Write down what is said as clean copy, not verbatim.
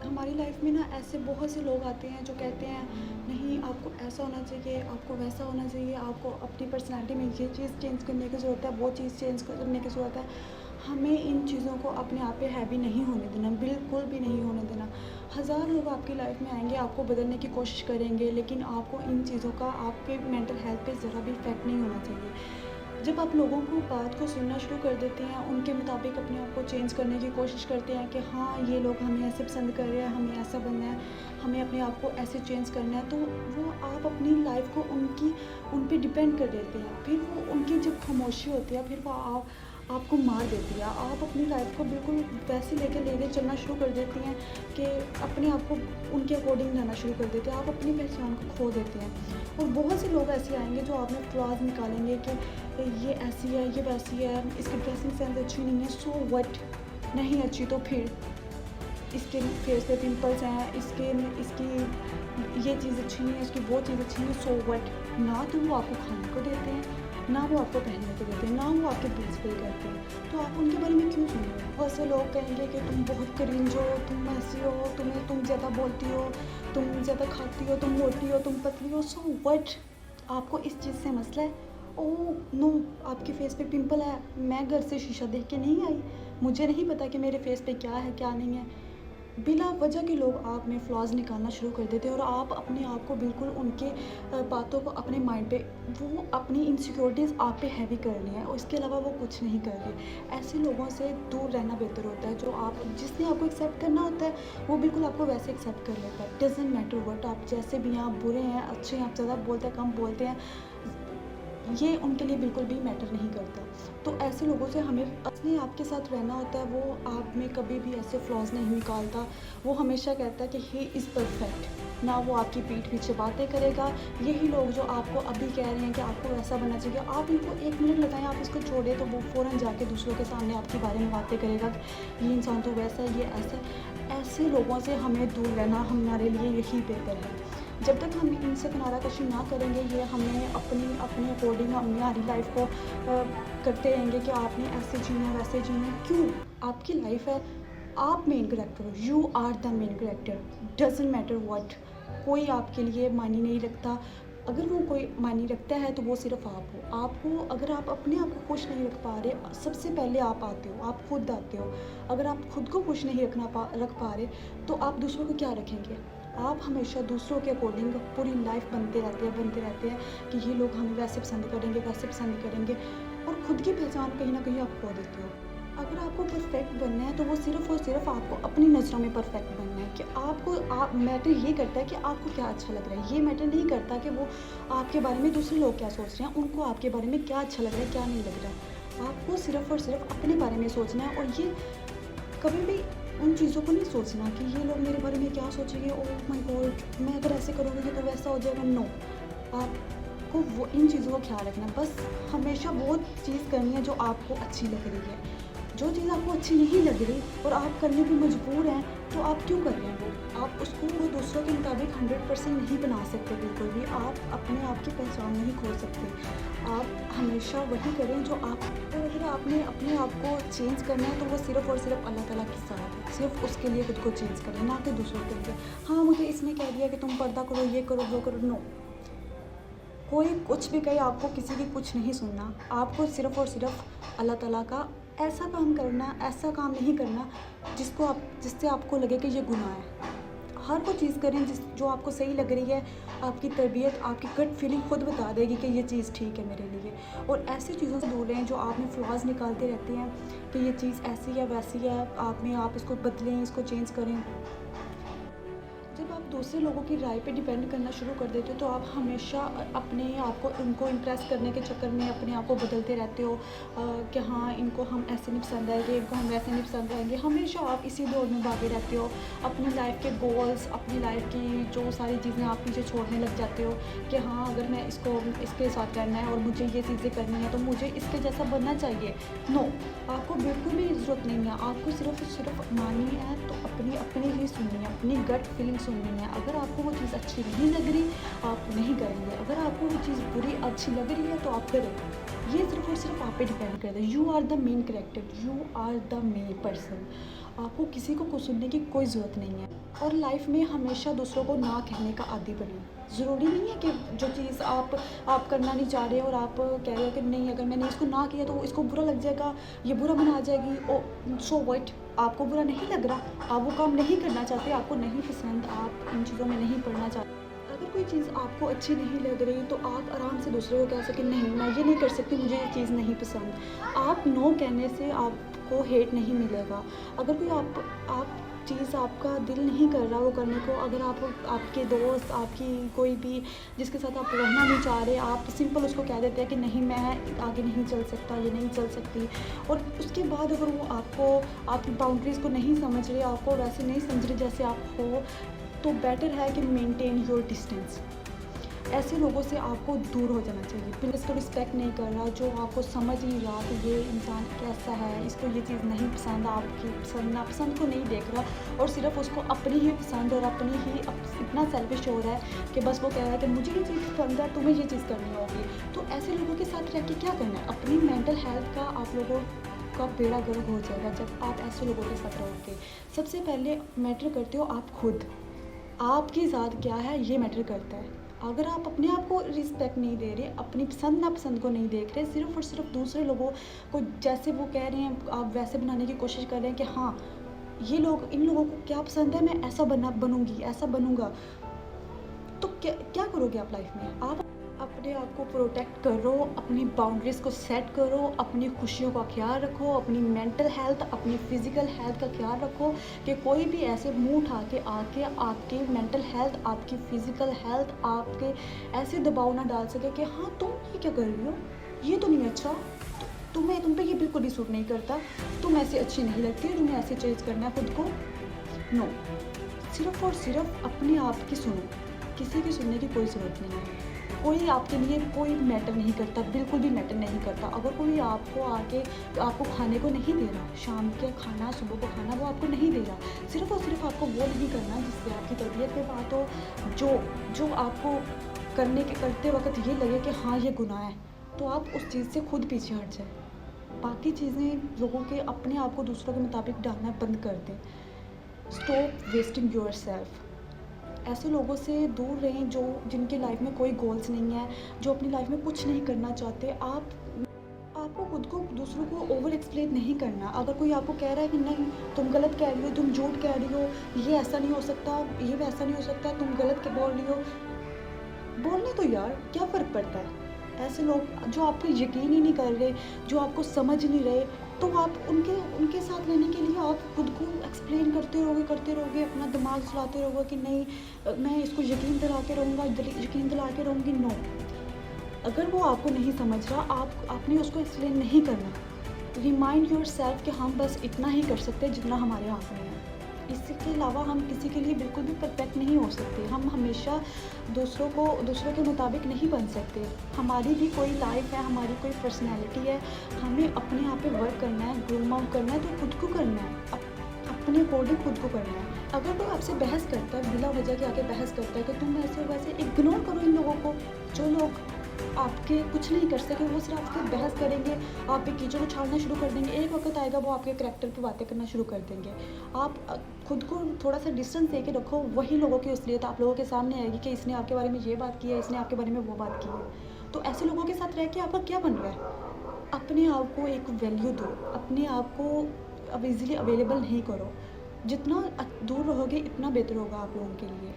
हमारी लाइफ में ना ऐसे बहुत से लोग आते हैं जो कहते हैं नहीं आपको ऐसा होना चाहिए, आपको वैसा होना चाहिए, आपको अपनी पर्सनैलिटी में ये चीज़ चेंज करने की ज़रूरत है, वो चीज़ चेंज करने की ज़रूरत है। हमें इन चीज़ों को अपने आप पे हैवी नहीं होने देना, बिल्कुल भी नहीं होने देना। हज़ार लोग आपकी लाइफ में आएंगे, आपको बदलने की कोशिश करेंगे, लेकिन आपको इन चीज़ों का आपके मेंटल हेल्थ पे ज़रा भी इफ़ेक्ट नहीं होना चाहिए। जब आप लोगों को बात को सुनना शुरू कर देते हैं, उनके मुताबिक अपने आप को चेंज करने की कोशिश करते हैं कि हाँ ये लोग हमें ऐसे पसंद कर रहे हैं, हमें ऐसा बनना है, हमें अपने आप को ऐसे चेंज करना है, तो वो आप अपनी लाइफ को उन पे डिपेंड कर देते हैं। फिर वो उनकी जब खामोशी होती है, फिर वो आपको मार देती है। आप अपनी लाइफ को बिल्कुल वैसे लेके चलना शुरू कर देती हैं कि अपने आप को उनके अकॉर्डिंग रहना शुरू कर देते हैं, आप अपनी पहचान को खो देते हैं। और बहुत से लोग ऐसे आएंगे जो आप में फ्लॉज निकालेंगे कि ये ऐसी है, ये वैसी है, इसकी ड्रेसिंग सेंस अच्छी नहीं है, सो व्हाट, नहीं अच्छी तो फिर इसके फेस पे पिंपल्स हैं, इसकी ये चीज़ अच्छी नहीं है, इसकी वो चीज़ अच्छी नहीं है, सो व्हाट। ना तो वो आपको खाने को देते हैं, ना वो आपको पहनने को देते हैं, ना वो आपके बिल्स पे करते हैं, तो आप उनके बारे में क्यों सुन रहे हो? बहुत से लोग कहेंगे कि तुम बहुत क्रिंज हो, तुम ऐसी हो, तुम ज़्यादा बोलती हो, तुम ज़्यादा खाती हो, तुम मोटी हो, तुम पतली हो, सो व्हाट। आपको इस चीज़ से मसला है? ओह नो, आपके फेस पे पिंपल है, मैं घर से शीशा देख के नहीं आई, मुझे नहीं पता कि मेरे फेस पे क्या है क्या नहीं है। बिला वजह के लोग आप में फ्लॉज निकालना शुरू कर देते हैं और आप अपने आप को बिल्कुल उनके बातों को अपने माइंड पे, वो अपनी इनसिक्योरिटीज़ आप पे हैवी कर रही हैं और इसके अलावा वो कुछ नहीं कर रही। ऐसे लोगों से दूर रहना बेहतर होता है। जो आप जिसने आपको एक्सेप्ट करना होता है वो बिल्कुल आपको वैसे एक्सेप्ट कर लेता है। डजेंट मैटर वट, आप जैसे भी हैं, आप बुरे हैं, अच्छे हैं, आप ज़्यादा बोलते हैं, कम बोलते हैं, ये उनके लिए बिल्कुल भी मैटर नहीं करता। तो ऐसे लोगों से हमें असली आपके साथ रहना होता है। वो आप में कभी भी ऐसे फ्लॉज नहीं निकालता। वो हमेशा कहता है कि ही इज़ परफेक्ट। ना वो आपकी पीठ पीछे बातें करेगा। यही लोग जो आपको अभी कह रहे हैं कि आपको वैसा बनना चाहिए, आप इनको 1 मिनट लगाएं, आप इसको छोड़ें तो वो फ़ौरन जाके दूसरों के सामने आपके बारे में बातें करेगा कि ये इंसान तो वैसा है, ये ऐसा है। ऐसे लोगों से हमें दूर रहना हमारे लिए यही बेहतर है। जब तक हम इनसे किनारा कशी ना करेंगे, ये हमें अपने अकॉर्डिंग हमारी लाइफ को करते रहेंगे कि आपने ऐसे जीना है, वैसे जीना है। क्यों? आपकी लाइफ है, आप मेन कैरेक्टर हो, you are the main character. Doesn't matter what, कोई आपके लिए मायने नहीं रखता। अगर वो कोई मायने रखता है तो वो सिर्फ आप हो। आपको, अगर आप अपने आप को खुश नहीं रख पा रहे, सबसे पहले आप आते हो, आप खुद आते हो। अगर आप खुद को खुश नहीं रख पा रहे तो आप दूसरों को क्या रखेंगे? आप हमेशा दूसरों के अकॉर्डिंग पूरी लाइफ बनते रहते हैं कि ये लोग हमें वैसे पसंद करेंगे, वैसे पसंद करेंगे, और खुद की पहचान कहीं ना कहीं आप खो देते हो। अगर आपको परफेक्ट बनना है तो वो सिर्फ़ और सिर्फ आपको अपनी नज़रों में परफेक्ट बनना है कि आप मैटर ये करता है कि आपको क्या अच्छा लग रहा है। ये मैटर नहीं करता कि वो आपके बारे में दूसरे लोग क्या सोच रहे हैं, उनको आपके बारे में क्या अच्छा लग रहा है, क्या नहीं लग रहा। आपको सिर्फ़ और सिर्फ अपने बारे में सोचना है, और ये कभी भी उन चीज़ों को नहीं सोचना कि ये लोग मेरे बारे में क्या सोचेंगे, ओह माय गॉड, मैं अगर ऐसे करूँगी तो वैसा हो जाएगा। नो, आपको वो इन चीज़ों का ख्याल रखना है। बस हमेशा वो चीज़ करनी है जो आपको अच्छी लग रही है। जो चीज़ आपको अच्छी नहीं लग रही और आप करने पे मजबूर हैं, तो आप क्यों कर रहे हैं वो? आप उसको वो दूसरों के मुताबिक 100% नहीं बना सकते बिल्कुल भी। आप अपने आप की पहचान नहीं खो सकते। आप हमेशा वही करें जो आप, और अगर आपने अपने आप को चेंज करना है तो वो सिर्फ़ और सिर्फ अल्लाह ताला के साथ है। सिर्फ़ उसके लिए खुद को चेंज करें, ना कि दूसरों के लिए। हाँ, मुझे इसने कह दिया कि तुम पर्दा करो, ये करो, वो करो, नो। कोई कुछ भी कहे, आपको किसी की कुछ नहीं सुनना। आपको सिर्फ़ और सिर्फ अल्लाह ताला का ऐसा काम करना, ऐसा काम नहीं करना जिससे आपको लगे कि ये गुनाह है। हर वो चीज़ करें जो आपको सही लग रही है। आपकी तरबियत, आपकी गट फीलिंग खुद बता देगी कि ये चीज़ ठीक है मेरे लिए। और ऐसी चीज़ों से दूर रहें जो आप में फ्लॉज़ निकालते रहते हैं कि ये चीज़ ऐसी है, वैसी है। आप इसको बदलें, इसको चेंज करें। जब आप दूसरे लोगों की राय पे डिपेंड करना शुरू कर देते हो तो आप हमेशा अपने आप को उनको इम्प्रेस करने के चक्कर में अपने आप को बदलते रहते हो कि हाँ इनको हम ऐसे नहीं पसंद आएंगे, इनको हम वैसे नहीं पसंद आएंगे। हमेशा आप इसी दौड़ में भागे रहते हो। अपनी लाइफ के गोल्स, अपनी लाइफ की जो सारी चीज़ें आप पीछे छोड़ने लग जाते हो कि हाँ अगर मैं इसके साथ रहना है और मुझे ये चीज़ें करनी है तो मुझे इसके जैसा बनना चाहिए। नो, आपको बिल्कुल भी ज़रूरत नहीं है। आपको सिर्फ माननी है तो अपनी ही सुननी है, अपनी गट फीलिंग सुननी है। अगर आपको वो चीज़ अच्छी नहीं लग रही, आप नहीं करेंगे। अगर आपको वो चीज़ बुरी अच्छी लग रही है तो आप करें। ये सिर्फ और सिर्फ आप पे डिपेंड करता है। You are the main character, you are the main person. आपको किसी को कुछ सुनने की कोई ज़रूरत नहीं है। और लाइफ में हमेशा दूसरों को ना कहने का आदी बने। ज़रूरी नहीं है कि जो चीज़ आप करना नहीं चाह रहे और आप कह रहे हो कि नहीं, अगर मैंने इसको ना किया तो इसको बुरा लग जाएगा, ये बुरा मना जाएगी। ओ सो व्हाट, आपको बुरा नहीं लग रहा, आप वो काम नहीं करना चाहते, आपको नहीं पसंद, आप इन चीज़ों में नहीं पड़ना चाहते। अगर कोई चीज़ आपको अच्छी नहीं लग रही तो आप आराम से दूसरे को कह सकें नहीं, मैं ये नहीं कर सकती, मुझे ये चीज़ नहीं पसंद। आप नो कहने से आपको हेट नहीं मिलेगा। अगर कोई आप चीज़ आपका दिल नहीं कर रहा वो करने को, अगर आपके दोस्त, आपकी कोई भी जिसके साथ आप रहना नहीं चाह रहे, आप सिंपल उसको कह देते हैं कि नहीं, मैं आगे नहीं चल सकता, ये नहीं चल सकती, और उसके बाद अगर वो आपकी बाउंड्रीज़ को नहीं समझ रहे, आपको वैसे नहीं समझ रहे जैसे आप हो, तो बेटर है कि मेंटेन योर डिस्टेंस। ऐसे लोगों से आपको दूर हो जाना चाहिए। फिर इसको रिस्पेक्ट नहीं कर रहा, जो आपको समझ नहीं रहा कि ये इंसान कैसा है, इसको ये चीज़ नहीं पसंद, आपकी पसंद नापसंद को नहीं देख रहा और सिर्फ उसको अपनी ही पसंद और अपनी ही इतना सेल्फिश हो रहा है कि बस वो कह रहा है कि मुझे ये चीज़ पसंद है, तुम्हें ये चीज़ करनी होगी। तो ऐसे लोगों के साथ रह के क्या करना है? अपनी मेंटल हेल्थ का आप लोगों का बेड़ा गर्क हो जाएगा जब आप ऐसे लोगों के साथ रहोगे। सबसे पहले मैटर करते हो आप खुद, आपकी ज़ात क्या है ये मैटर करता है। अगर आप अपने आप को रिस्पेक्ट नहीं दे रहे, अपनी पसंद नापसंद को नहीं देख रहे, सिर्फ़ और सिर्फ दूसरे लोगों को जैसे वो कह रहे हैं आप वैसे बनाने की कोशिश कर रहे हैं कि हाँ, ये लोग, इन लोगों को क्या पसंद है, मैं ऐसा बनूँगी, ऐसा बनूँगा, तो क्या क्या करोगे आप लाइफ में? आप अपने आप को प्रोटेक्ट करो, अपनी बाउंड्रीज़ को सेट करो, अपनी खुशियों का ख़्याल रखो, अपनी मेंटल हेल्थ, अपनी फ़िज़िकल हेल्थ का ख़्याल रखो कि कोई भी ऐसे मुँह उठा के आके आपकी मेंटल हेल्थ, आपकी फ़िज़िकल हेल्थ आपके ऐसे दबाव ना डाल सके कि हाँ, तुम ये क्या कर रही हो? ये तो नहीं अच्छा, तुम पे ये बिल्कुल भी सूट नहीं करता, तुम ऐसे अच्छी नहीं लगती, तुम्हें ऐसे चेंज करना है खुद को। नो, सिर्फ़ और सिर्फ अपने आप की सुनो, किसी की सुनने की कोई ज़रूरत नहीं है। कोई आपके लिए कोई मैटर नहीं करता, बिल्कुल भी मैटर नहीं करता। अगर कोई आपको आके आपको खाने को नहीं दे रहा, शाम के खाना, सुबह को खाना वो आपको नहीं दे रहा, सिर्फ़ और सिर्फ आपको वो नहीं करना जिससे आपकी तबीयत पे बात हो, जो आपको करते वक़्त ये लगे कि हाँ, ये गुनाह है, तो आप उस चीज़ से खुद पीछे हट जाएँ। बाकी चीज़ें लोगों के अपने आप को दूसरों के मुताबिक डालना बंद कर दें। Stop wasting yourself. ऐसे लोगों से दूर रहें जो जिनके लाइफ में कोई गोल्स नहीं है, जो अपनी लाइफ में कुछ नहीं करना चाहते। आपको खुद को दूसरों को ओवर एक्सप्लेन नहीं करना। अगर कोई आपको कह रहा है कि नहीं, तुम गलत कह रही हो, तुम झूठ कह रही हो, ये ऐसा नहीं हो सकता, ये वैसा नहीं हो सकता, तुम गलत बोल रही हो, बोलने तो यार, क्या फ़र्क पड़ता है? ऐसे लोग जो आप पे यकीन ही नहीं कर रहे, जो आपको समझ नहीं रहे, तो आप उनके साथ रहने के लिए आप खुद को एक्सप्लेन करते रहोगे, अपना दिमाग चलाते रहोगे कि नहीं, मैं इसको यकीन दिला के रहूँगा, यकीन दिला के रहूँगी। नो, अगर वो आपको नहीं समझ रहा, आपने उसको एक्सप्लेन नहीं करना। रिमाइंड योरसेल्फ कि हम बस इतना ही कर सकते हैं जितना हमारे हाथ में है। इसके अलावा हम किसी के लिए बिल्कुल भी परफेक्ट नहीं हो सकते। हम हमेशा दूसरों के मुताबिक नहीं बन सकते। हमारी भी कोई लाइफ है, हमारी कोई पर्सनैलिटी है, हमें अपने आप पे वर्क करना है, ग्रूम आउट करना है, तो खुद को करना है, अपने अकॉर्डिंग खुद को करना है। अगर कोई आपसे बहस करता है, बिला वजह के आके बहस करता है कि तुम ऐसे वैसे, इग्नोर करो इन लोगों को। जो लोग आपके कुछ नहीं कर सके, वो सिर्फ आपसे बहस करेंगे, आप पे कीचड़ उछालना शुरू कर देंगे। एक वक्त आएगा वो आपके करैक्टर पे बातें करना शुरू कर देंगे। आप खुद को थोड़ा सा डिस्टेंस दे के रखो। वही लोगों की असलियत आप लोगों के सामने आएगी कि इसने आपके बारे में ये बात की है, इसने आपके बारे में वो बात की है। तो ऐसे लोगों के साथ रह के आपका क्या बन रहा है? अपने आप को एक वैल्यू दो, अपने आप को अब ईज़िली अवेलेबल नहीं करो। जितना दूर रहोगे इतना बेहतर होगा आप लोगों के लिए।